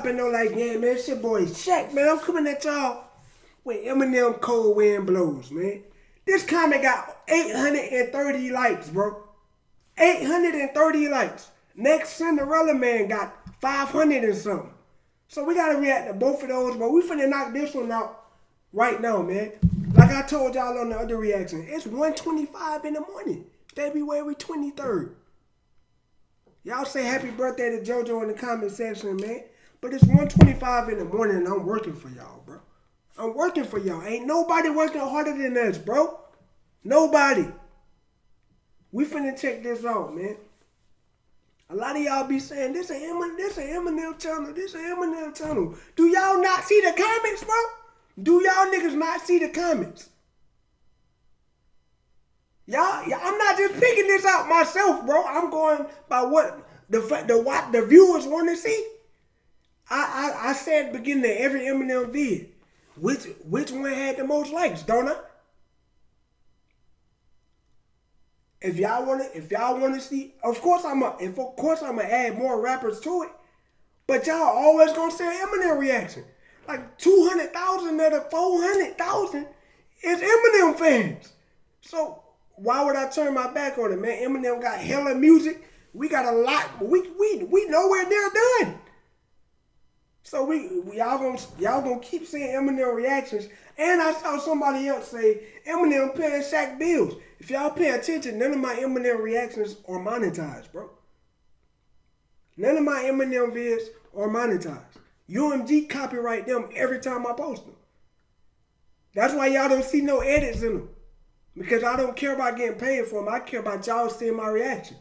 rapping though like, yeah, man, it's your boy Shaq, man. I'm coming at y'all with EMINEM Cold Wind Blows, man. This comment got 830 likes, bro. 830 likes. Next Cinderella Man got 500 and something. So we gotta react to both of those, but we finna knock this one out right now, man. Like I told y'all on the other reaction, it's 1:25 in the morning, February 23rd. Y'all say happy birthday to JoJo in the comment section, man. But it's 1:25 in the morning and I'm working for y'all, bro. I'm working for y'all. Ain't nobody working harder than us, bro. Nobody. We finna check this out, man. A lot of y'all be saying, this an EMINEM channel, this an EMINEM channel. Do y'all not see the comments, bro? Do y'all niggas not see the comments? Y'all, I'm not just picking this out myself, bro. I'm going by what the viewers want to see. I said at the beginning of every EMINEM video, which one had the most likes, don't I? If y'all wanna see, of course I'ma add more rappers to it. But y'all always gonna say EMINEM reaction. Like 200,000 of the 400,000 is EMINEM fans. So why would I turn my back on it, man? EMINEM got hella music. We got a lot, but we nowhere near done. So y'all gonna keep seeing EMINEM reactions. And I saw somebody else say EMINEM paying Shaq bills. If y'all pay attention, none of my EMINEM reactions are monetized, bro. None of my EMINEM vids are monetized. UMG copyright them every time I post them. That's why y'all don't see no edits in them. Because I don't care about getting paid for them. I care about y'all seeing my reaction.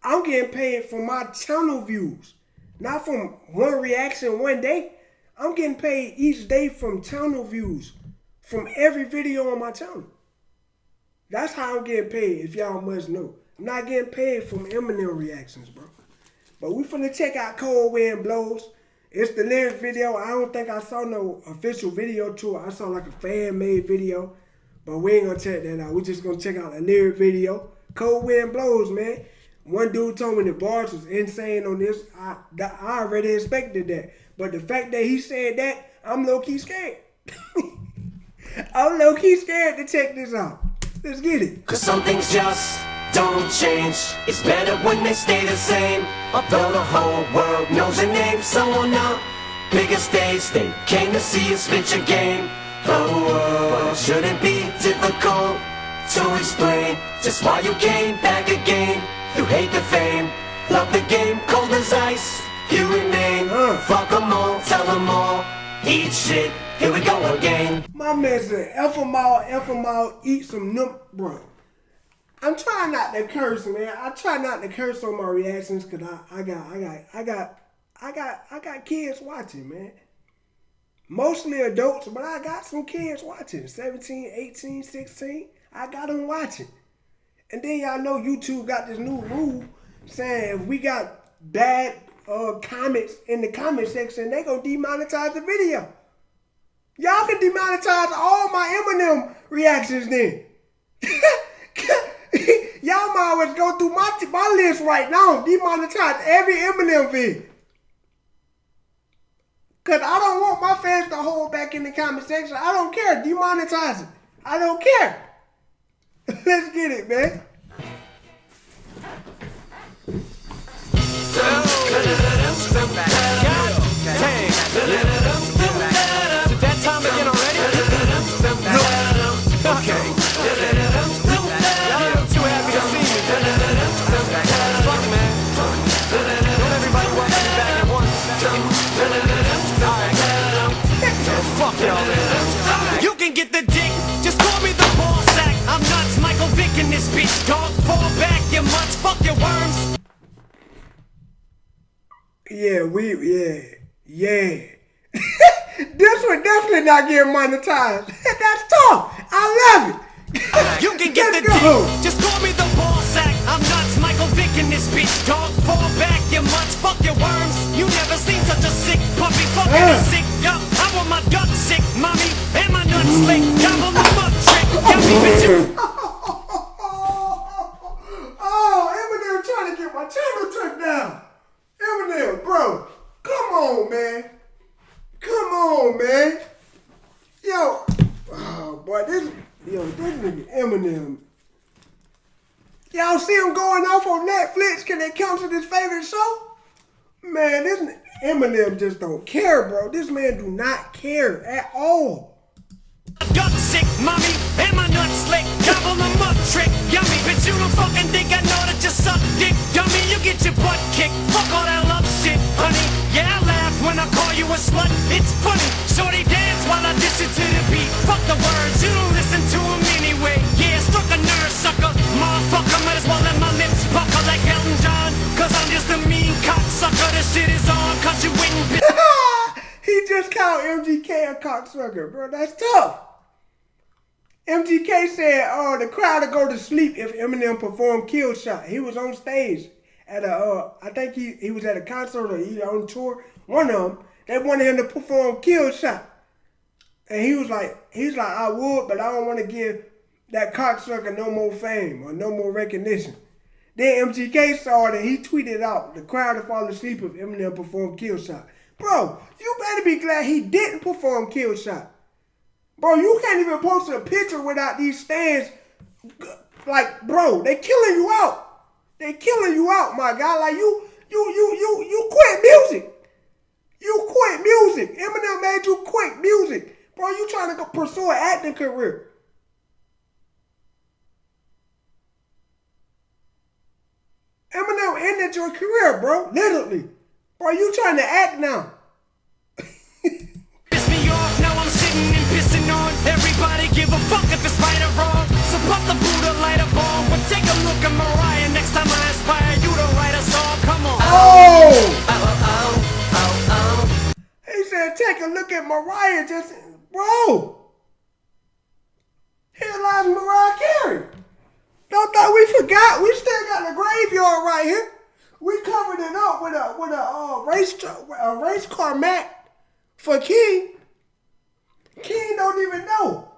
I'm getting paid for my channel views. Not from one reaction one day. I'm getting paid each day from channel views. From every video on my channel. That's how I'm getting paid, if y'all must know. I'm not getting paid from EMINEM reactions, bro. But we finna check out Cold Wind Blows. It's the lyric video. I don't think I saw no official video to it. I saw like a fan-made video. But we ain't gonna check that out. We just gonna check out the lyric video. Cold Wind Blows, man. One dude told me the bars was insane on this. I already expected that. But the fact that he said that, I'm low-key scared. I'm low-key scared to check this out. Let's get it. Cause some things just don't change. It's better when they stay the same. Although the whole world knows your name, someone up bigger stage. They came to see you spit your game. Oh, shouldn't be difficult to explain just why you came back again. You hate the fame, love the game, cold as ice. You remain, fuck them all, tell them all. Eat shit, here we go again. My man said, F 'em all, eat some bro. I'm trying not to curse, man. I try not to curse on my reactions because I got kids watching, man. Mostly adults, but I got some kids watching. 17, 18, 16. I got them watching. And then y'all know YouTube got this new rule saying if we got bad comments in the comment section, they gonna demonetize the video. Y'all can demonetize all my EMINEM reactions then. Y'all might always go through my list right now, demonetize every EMINEM vid. Cause I don't want my fans to hold back in the comment section. I don't care, demonetize it. I don't care. Let's get it, man. That time again already? Okay. Y'all too happy to see me. Fuck man. Don't everybody welcome me back at once. Alright. Fuck y'all. You can get the dick, just call me the ball sack. I'm nuts, Michael Vick in this bitch, dog. Fall back, you mutts, fuck your worms. Yeah. This one definitely not getting monetized. That's tough. I love it. You can get the dick, just call me the ball sack. I'm nuts, Michael Vick in this bitch, dog. Fall back, you mutts, fuck your worms. You never seen such a sick puppy, fucking sick. Yo, I want my duck sick, mommy, and my nuts slick. Gobble them up, trick. Got me bitch. Oh, EMINEM trying to get my channel took down. EMINEM, bro, come boy, this nigga Eminem. Y'all see him going off on Netflix? Can they cancel his favorite show? Man, this Eminem just don't care, bro. This man do not care at all. Gut sick, mommy, and my nuts slick. Gobble them up, trick, yummy. But you don't fucking think I know that you suck dick, dummy. You get your butt kicked. Fuck all that love shit, honey. Yeah, I laugh when I call you a slut. It's funny. Shorty dance while I diss it to the beat. Fuck the words, you don't listen to them anyway. Yeah, struck a nerve, sucker. Motherfucker, might as well let my lips buckle like Elton John. Cause I'm just a mean cocksucker. This shit is on, cause you wouldn't. He just called MGK a cocksucker, bro. That's tough. MGK said, the crowd would go to sleep if Eminem performed Kill Shot. He was on stage at I think he was at a concert or he on tour. One of them, they wanted him to perform Kill Shot. And he was like, I would, but I don't want to give that cocksucker no more fame or no more recognition. Then MGK saw it and he tweeted out, the crowd would fall asleep if Eminem performed Kill Shot. Bro, you better be glad he didn't perform Kill Shot. Bro, you can't even post a picture without these stands. Like, bro, they killing you out. They killing you out, my guy. Like, you quit music. You quit music. Eminem made you quit music. Bro, you trying to go pursue an acting career. Eminem ended your career, bro. Literally. Bro, you trying to act now. Piss me off, now I'm sitting and pissing on everybody. Give a fuck if it's right or wrong. So pop the Buddha, light a bomb. But take a look at Mariah. Next time I inspire you to write a song. Come on. Oh. He said, take a look at Mariah. Just, bro. Here lies Mariah Carey. Don't think we forgot. We still got the graveyard right here. We covered it up with a race car mat for King. King don't even know.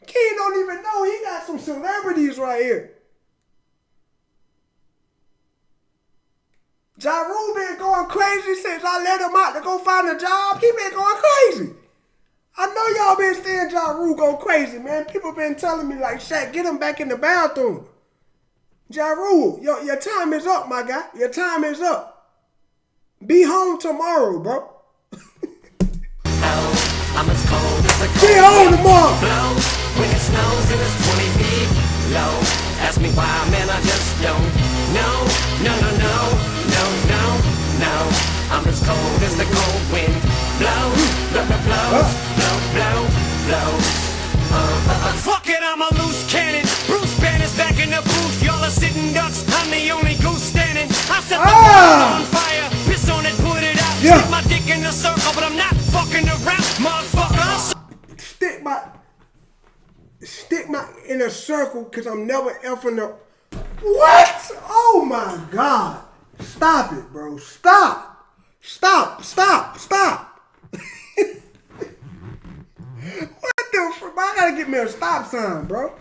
King don't even know. He got some celebrities right here. Ja Rule been going crazy since I let him out to go find a job. He been going crazy. I know y'all been seeing Ja Rule go crazy, man. People been telling me like, Shaq, get him back in the bathroom. Ja Rule, your time is up, my guy. Your time is up. Be home tomorrow, bro. I'm as cold as a Be home tomorrow. Blows when it snows and it's 20 feet low. Ask me why, man, I just don't know. No. I'm as cold as the cold wind blows. Blows. Fuck it, I'm a loose cannon. Bruce Banner's back in the booth. Y'all are sitting ducks. I'm the only goose standing. I set the world on fire. Piss on it, put it out. Yeah. Stick my dick in a circle, but I'm not fucking around, motherfucker. Stick my in a circle because I'm never effing up. What? Oh my God. Stop it, bro. Stop. What the fuck? I gotta get me a stop sign, bro.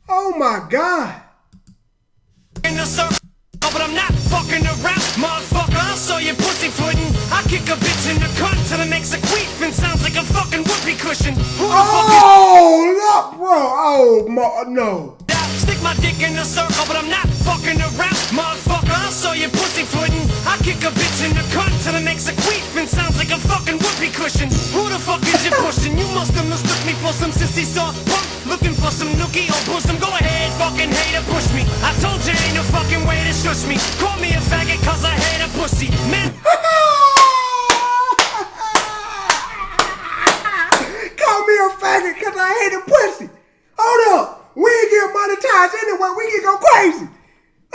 Oh my God. In a circle, but I'm not fucking around, motherfucker. I saw your pussy footin'. I kick a bitch in the cunt till it makes a queef and sounds like a fucking whoopee cushion. Who the fuck is? Oh, look, bro. Oh, no. Stick my dick in a circle, but I'm not fucking around, motherfucker. I saw your pussy footin'. I kick a bitch in the cunt till it makes a queef and sounds like a fucking whoopee cushion. Who the fuck is you pushing? You must have mistook me for some sissy soft punk. Looking for some nookie or bosom. Go ahead, fucking hater, push me. I told you ain't no fucking way to shush me. Call me a faggot cause I hate a pussy. Man. Call me a faggot cause I hate a pussy. Hold up. We ain't get monetized anyway. We can go crazy.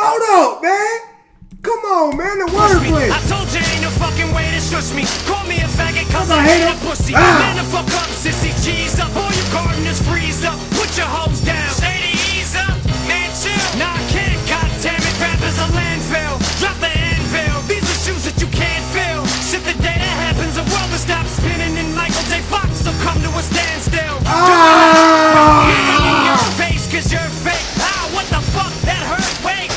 Hold up, man. Come on, man. The wordplay. I told you ain't no fucking way to shush me. Call me a faggot cause I hate a pussy. Man, the fuck up, sissy. Cheese up. All your gardeners freeze up. Put your hoes down. Say to ease up. Man, chill. Nah, I can't. Goddamn it. Rap is a landfill. Drop the anvil. These are shoes that you can't fill. Shit, the day that happens, the world will stop spinning and Michael J. Fox will come to a standstill. Cause you're fake. What the fuck? That hurt. Wait.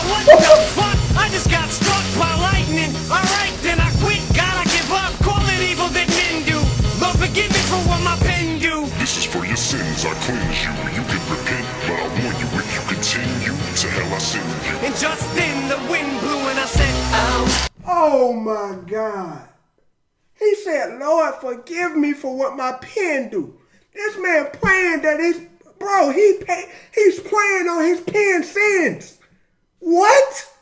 What the fuck? I just got struck by lightning. Alright, then I quit. Gotta give up. Call it evil that men do. Lord, forgive me for what my pen do. This is for For your sins I cleanse you. You can repent, but I warn you, if you continue, to hell I send you. And just then the wind blew and I said, oh. Oh my God. He said, Lord, forgive me for what my pen do. This man praying that he's praying on his pen sins. What?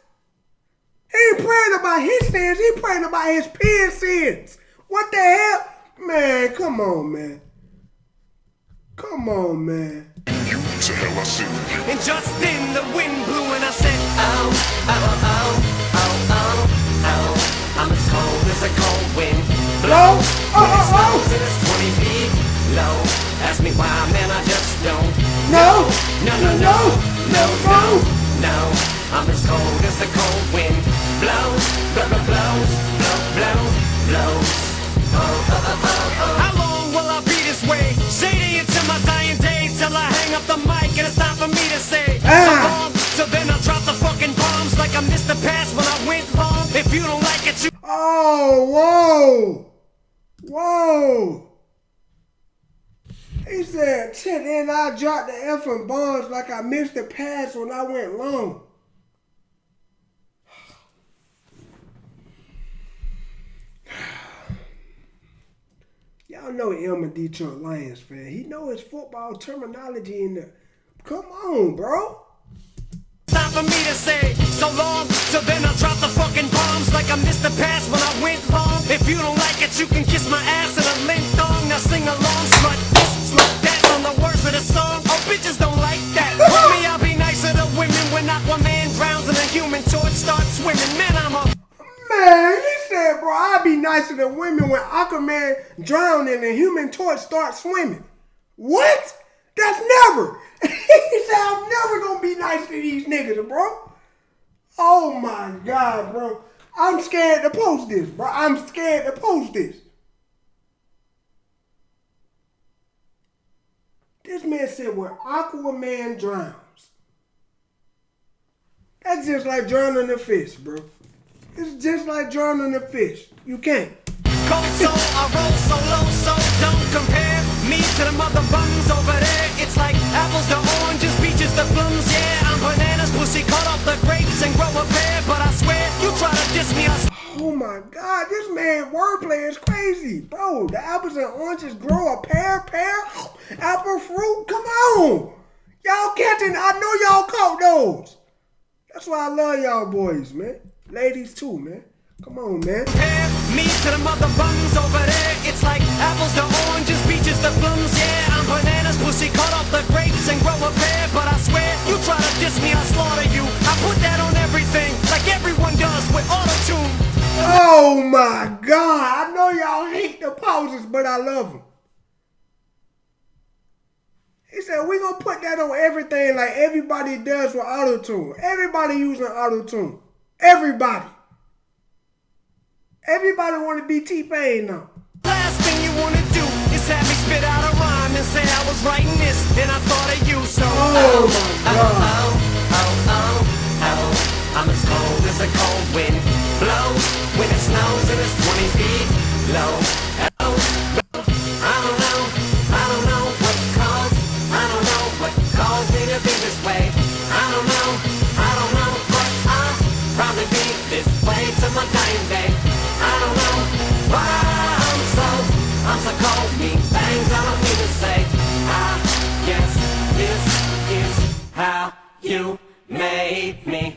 He ain't praying about his sins. He praying about his pen sins. What the hell? Man, come on, man. Come on, man. You to hell I send you. And just then the wind blew and I said, oh, oh, oh, oh, oh, oh. I'm as cold as a cold wind. Blow, when it snows and it's 20 feet low. Ask me why, man, I just don't No. No, no, no, no, no, no. I'm as cold as the cold wind. Blows, blow, blow, blows, blow, blow, blows. Oh, oh, oh, oh, oh. How long will I be this way? Shady until my dying day, till I hang up the mic and it's time for me to say so long. So then I'll drop the fucking bombs like I missed the pass when I went home. If you don't like it, you. Oh, whoa. Whoa. He said, then I dropped the effing bombs like I missed the pass when I went long. Y'all know him a Detroit Lions fan. He know his football terminology in there. Come on, bro. Time for me to say so long. So then I'll drop the fucking bombs like I missed the pass when I went home. If you don't like it, you can kiss my ass in a lint thong. Now sing along, slut this, slut that on the words of the song. Oh, bitches don't like that. Homie, I'll be nicer to women when Aquaman drowns and a human torch starts swimming. Man, I'm a. Man, he said, bro, I'd be nicer than women when Aquaman drowned and the Human Torch starts swimming. What? That's never. He said, I'm never going to be nice to these niggas, bro. Oh, my God, bro. I'm scared to post this, bro. I'm scared to post this. This man said, when Aquaman drowns. That's just like drowning a fish, bro. It's just like drowning a fish. You can't. Cold soul, I roll so low, so don't compare me to the mother bums over there. It's like apples to oranges, peaches to plums. Yeah, I'm bananas, pussy, cut off the grapes and grow a pear. But I swear, you try to diss me, Oh my God, this man wordplay is crazy. Bro, the apples and oranges grow a pear, apple fruit? Come on. Y'all catching, I know y'all caught those. That's why I love y'all boys, man. Ladies too, man. Come on, man. Compare me to the mother bums over there. It's like apples to oranges, peaches to plums. Yeah, I'm bananas, pussy, cut off the grapes and grow a pear. But I swear, you try to diss me, I slaughter you. I put that on everything, like everyone does with auto-tune. Oh my God. I know y'all hate the pauses, but I love them. He said, we gonna put that on everything like everybody does with auto-tune. Everybody using auto-tune. Everybody. Everybody want to be T-Pain now. Last thing you want to do is have me spit out a rhyme and say I was writing this and I thought of you. So oh my God. I'm as cold as a cold wind blows when it snows and it's 20 feet low. I don't know what caused, I don't know what caused me to be this way. I don't know, but I'll probably be this way till my dying day. I don't know why I'm so cold, mean things I don't need to say. I guess this is how you made me.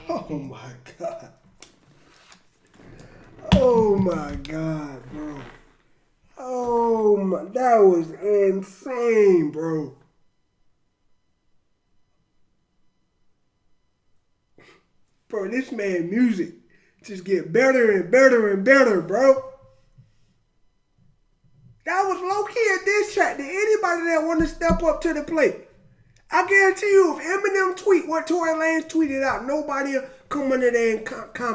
Oh my God. Oh my God, bro. Oh my, that was insane, bro. Bro, this man music just get better and better and better, bro. That was low-key a diss track to anybody that want to step up to the plate. I guarantee you, if Eminem tweet what Tory Lanez tweeted out, nobody will come under there and comment.